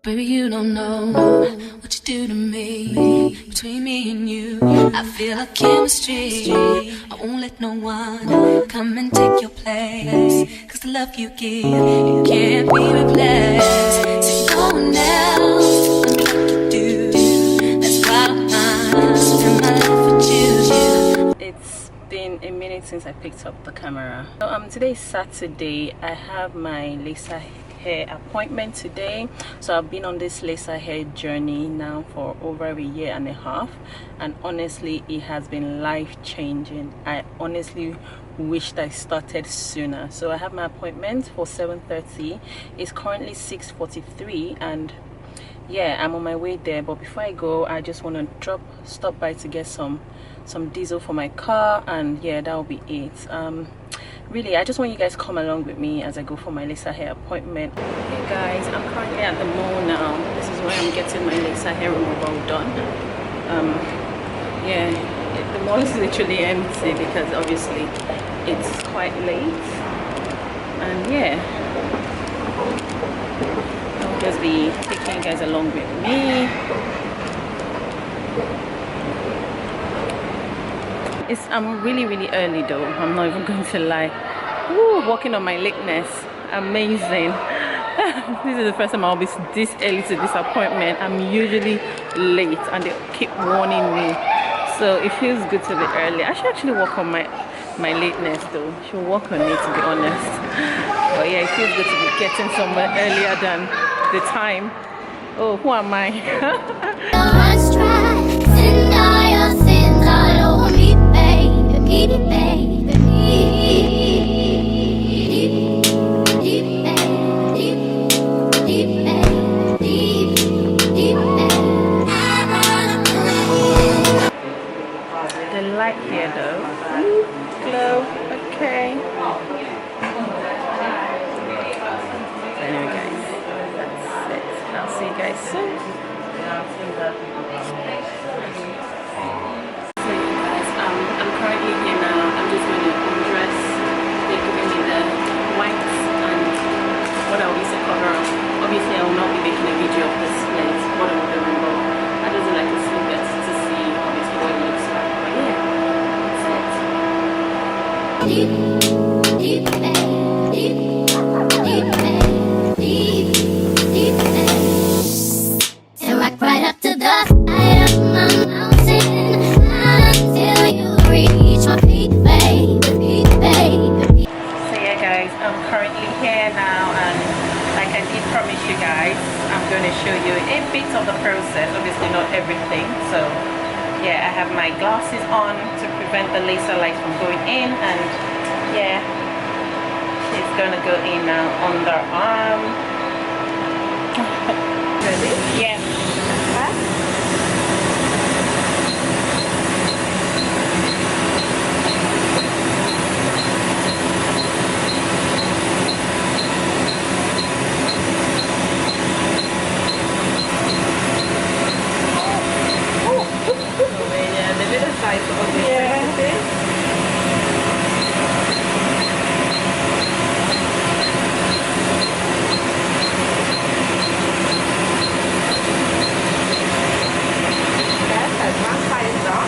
Baby, you don't know what you do to me. Between me and you, I feel like chemistry. I won't let no one come and take your place. Cause the love you give, it can't be replaced. So no one else can do like you do. That's why I'm spend my life with you. It's been a minute since I picked up the camera. So today is Saturday. I have my laser hair appointment today. So I've been on this laser hair journey now for over a year and a half, and honestly it has been life-changing. I honestly wished I started sooner. So I have my appointment for 7:30. It's currently 6:43 and yeah, I'm on my way there. But before I go, I just want to stop by to get some diesel for my car, and yeah, that'll be it. Really, I just want you guys to come along with me as I go for my laser hair appointment. Hey guys, I'm currently at the mall now. This is where I'm getting my laser hair removal done. Yeah, the mall is literally empty because obviously it's quite late. And yeah, I'll just be taking you guys along with me. I'm really early though, I'm not even going to lie. Woo, walking on my lateness, amazing. This is the first time I'll be this early to this appointment. I'm usually late and they keep warning me, so it feels good to be early. I should actually work on my lateness though. I should work on it, to be honest. But yeah, it feels good to be getting somewhere earlier than the time. Oh, who am I? The light here though. Glow. Okay. Anyway guys, that's it. I'll see you guys soon. So you guys, I'm currently here now. I'm just going to undress. They're giving me the wipes and what I will use to cover up. Obviously I will not be making a video of this lens, what I'm doing, but I just like to see that to see obviously what it looks like. But yeah, and walk right up to the side of my mountain until you reach my feet, baby, baby. so yeah guys, I'm currently here now, and like I did promise you guys, I'm going to show you a bit of the process, obviously not everything. So yeah, I have my glasses on to prevent the laser light from going in, and yeah, it's gonna go in now on the arm. Ready? Yeah.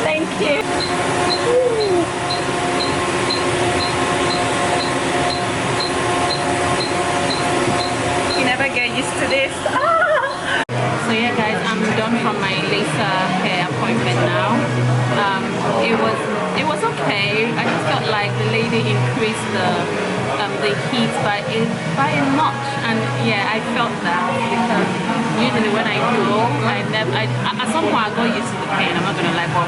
Thank you. You never get used to this. So yeah guys, I'm done from my laser hair appointment now. It was okay. I just felt like the lady increased the heat by a notch, and yeah, I felt that because usually when I go, at some point I got used to the pain, I'm not gonna lie, but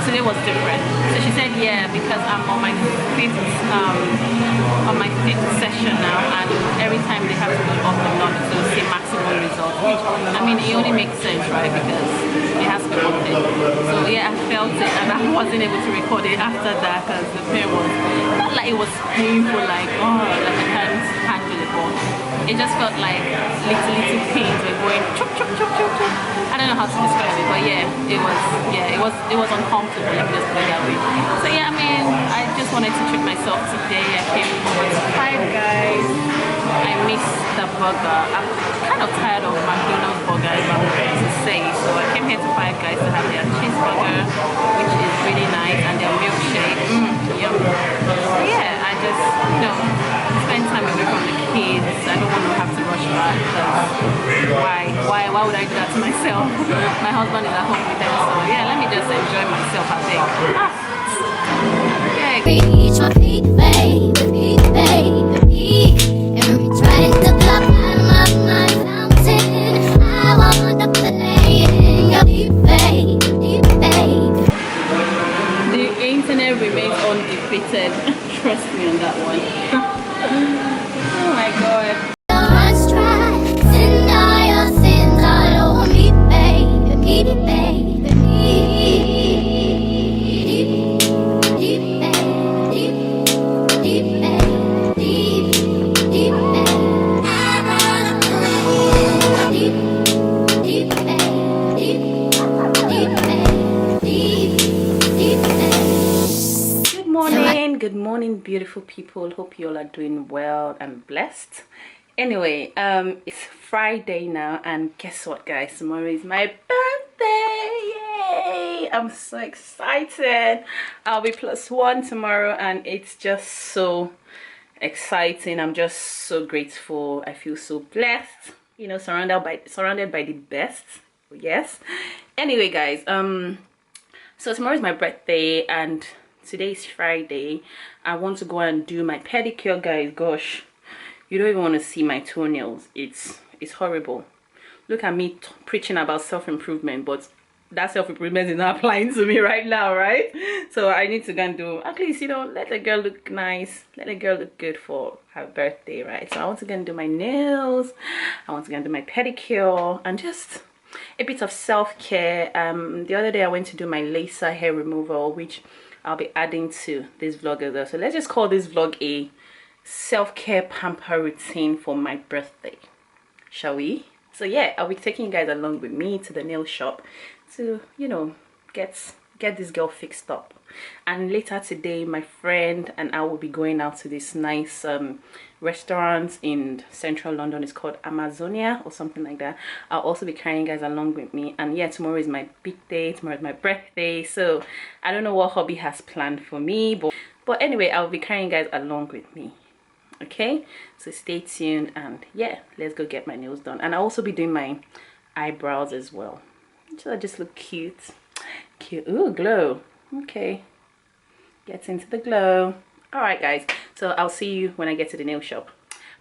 today was different. So she said yeah, because I'm on my fifth session now, and every time they have to go up the notch to see maximum results, which I mean it only makes sense, right, because it has to be worth it. So yeah, I felt it, and I wasn't able to record it after that because the pain was not like it was painful, like oh, like I can't handle it, but it just felt like little pains were going chop chop chop chop chop. I don't know how to describe it, but yeah, it was uncomfortable, let me just put it that way. So yeah, I mean, I just wanted to treat myself today. I came over to Five Guys. I missed the burger. I'm kind of tired of McDonald's birthday, so I came here to Five Guys to have their cheeseburger, which is really nice, and their milkshake. Yum. So yeah, I just, spend time away from the kids. I don't want to have to rush back, because why would I do that to myself? My husband is at home with them, so yeah, let me just enjoy myself, I think. Yeah. Reach my feet, baby, baby. And reach right at the top of my fountain. I want to play in your deep, baby. The internet remains undefeated. Trust me on that one. Oh my god. Let's try. Send all your sins all over me, baby, baby. Good morning, beautiful people. Hope you all are doing well and blessed. Anyway, it's Friday now, and guess what, guys? Tomorrow is my birthday. Yay! I'm so excited. I'll be +1 tomorrow, and it's just so exciting. I'm just so grateful. I feel so blessed, surrounded by the best. Yes. Anyway, guys, so tomorrow is my birthday, and today is Friday. I want to go and do my pedicure, guys. Gosh, you don't even want to see my toenails. It's horrible. Look at me preaching about self-improvement, but that self-improvement is not applying to me right now, right? So I need to go and do, at least, let a girl look nice, let a girl look good for her birthday, right? So I want to go and do my nails, I want to go and do my pedicure, and just a bit of self-care. The other day I went to do my laser hair removal, which I'll be adding to this vlog as well. So let's just call this vlog a self-care pamper routine for my birthday, shall we? So yeah, I'll be taking you guys along with me to the nail shop to, get this girl fixed up. And later today, my friend and I will be going out to this nice restaurant in central London. It's called Amazonia or something like that. I'll also be carrying you guys along with me. And yeah, tomorrow is my big day. Tomorrow is my birthday. So I don't know what hubby has planned for me, but anyway, I'll be carrying you guys along with me. Okay, so stay tuned, and yeah, let's go get my nails done. And I'll also be doing my eyebrows as well, so I just look cute. Ooh, glow. Okay, get into the glow. All right, guys, so I'll see you when I get to the nail shop.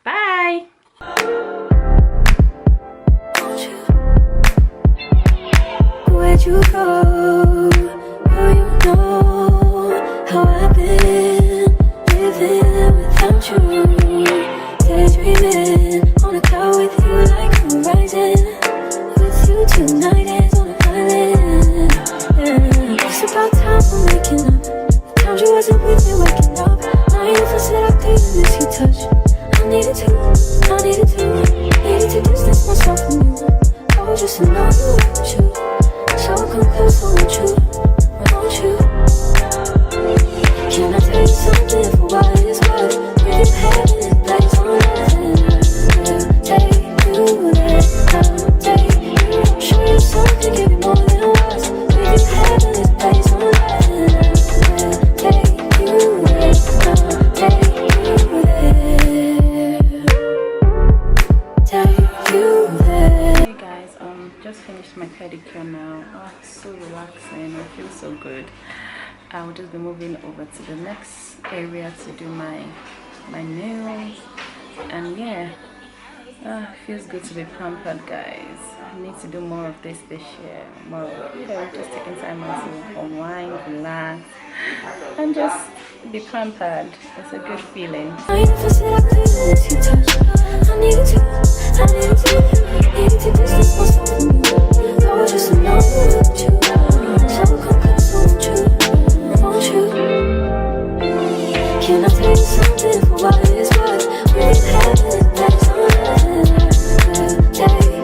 Bye. Where'd you go? Oh, you know how I've been living without you. Daydreaming on a cloud with you like horizon. With you tonight is on an island. Yeah. It's about time I'm waking up. The times you wasn't with me waking up. Now you feel set up, taking this you touch. I needed to distance myself from you. Oh, just to know you want you. So come close, I want you. Can I tell you something for what it's worth? We've had it like on nothing. I'll take you there, I'll take you. Show you something, give you more than words. We've had it like on nothing. I'll take you there, I'll take you there. Take you there. Hey guys, just finished my pedicure now. Oh, it's so relaxing. I feel so good. I will just be moving over to the next area to do my nails, and yeah, it feels good to be pampered, guys. I need to do more of this year, more of just taking time out to unwind, relax, and just be pampered. It's a good feeling. I needed to distance myself from you. I was just alone with you. So come close, won't you? Can I tell you something for what it's worth? We've had it like on nothing. Take you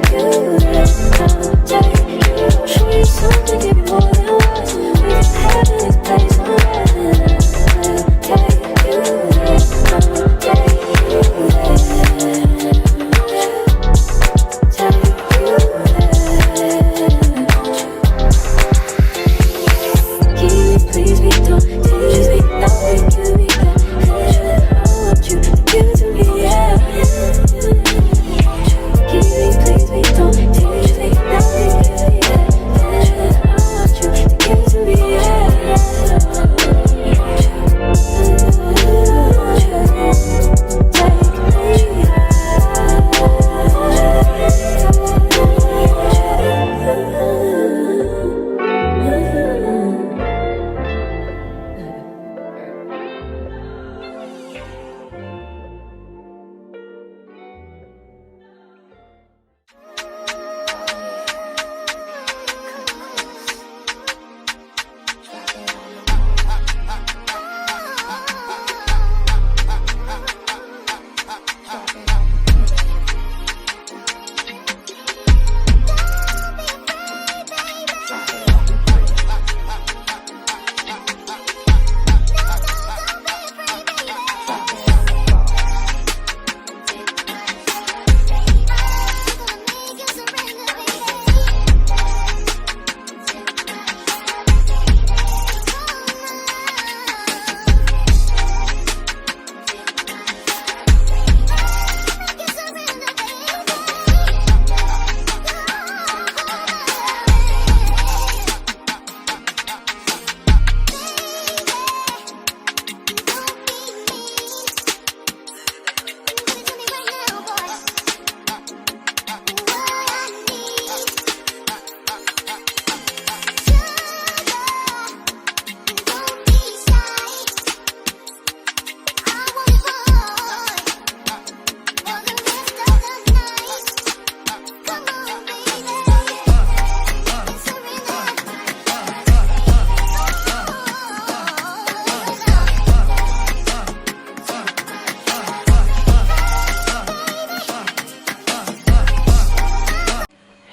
there, I'll take you. Show you something, give you more than words. We've had it like on nothing. Take you there, I'll take you there. Take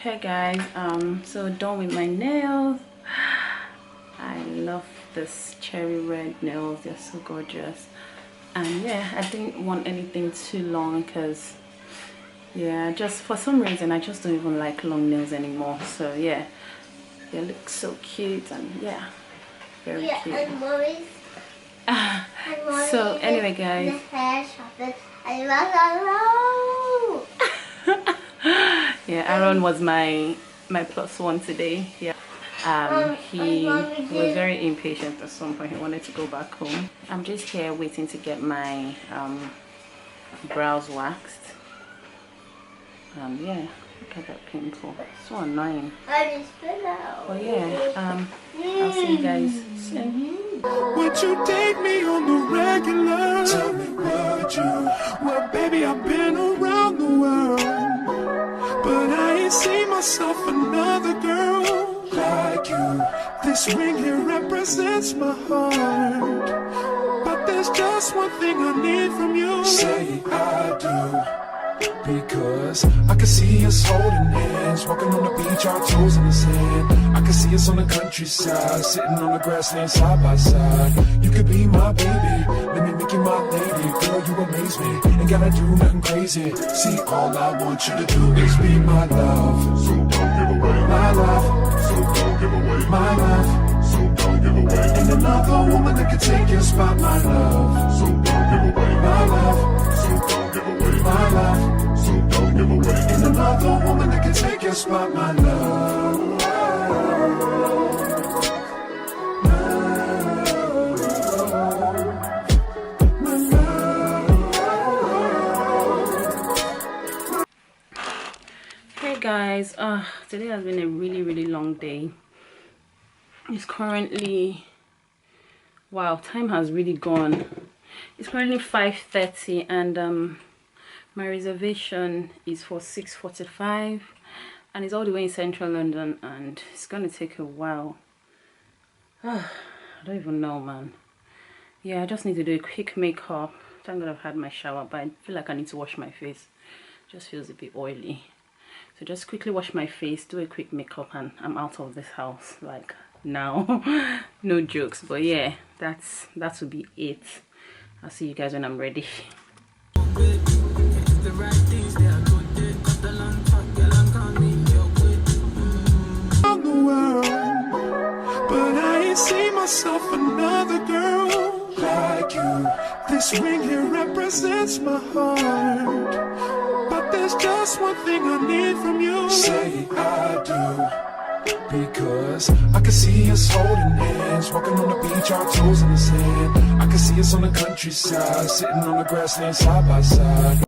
Okay guys, so done with my nails. I love this cherry red nails, they're so gorgeous. And yeah, I didn't want anything too long because yeah, just for some reason I just don't even like long nails anymore. So yeah, they look so cute and yeah, very cute. And Maurice. So anyway guys, the hair shopping. I yeah, Aaron was my plus one today. Yeah, he was very impatient at some point. He wanted to go back home. I'm just here waiting to get my brows waxed. Yeah, look at that pimple, so annoying. But yeah, I'll see you guys soon. Would you date me on the regular? Tell me, would you? Well, baby, I've been around the world, but I ain't seen myself another girl like you. This ring here represents my heart, but there's just one thing I need from you. Say I do. Because I can see us holding hands, walking on the beach, our toes in the sand. I can see us on the countryside, sitting on the grassland side by side. You could be my baby, let me make you my lady. Girl, you amaze me, ain't gotta do nothing crazy. See, all I want you to do is be my love. So don't give away my love. So don't give away my love. So don't give away. Ain't another woman that can take your spot, my love. So don't give away my love. So don't give away my love. So don't give away. Ain't another woman that can take your spot, my love. Hey guys, today has been a really long day. It's currently, wow, time has really gone. It's currently 5:30 and my reservation is for 6:45 and it's all the way in central London and it's gonna take a while. I don't even know, man. Yeah, I just need to do a quick makeup. Thank God I've had my shower, but I feel like I need to wash my face. It just feels a bit oily. So just quickly wash my face, do a quick makeup, and I'm out of this house like now. No jokes, but yeah, that will be it. I'll see you guys when I'm ready. But I ain't seen myself another girl like you. This ring here represents my heart, but there's just one thing I need from you. Say I do. Because I can see us holding hands, walking on the beach, our toes in the sand. I can see us on the countryside, sitting on the grassland side by side.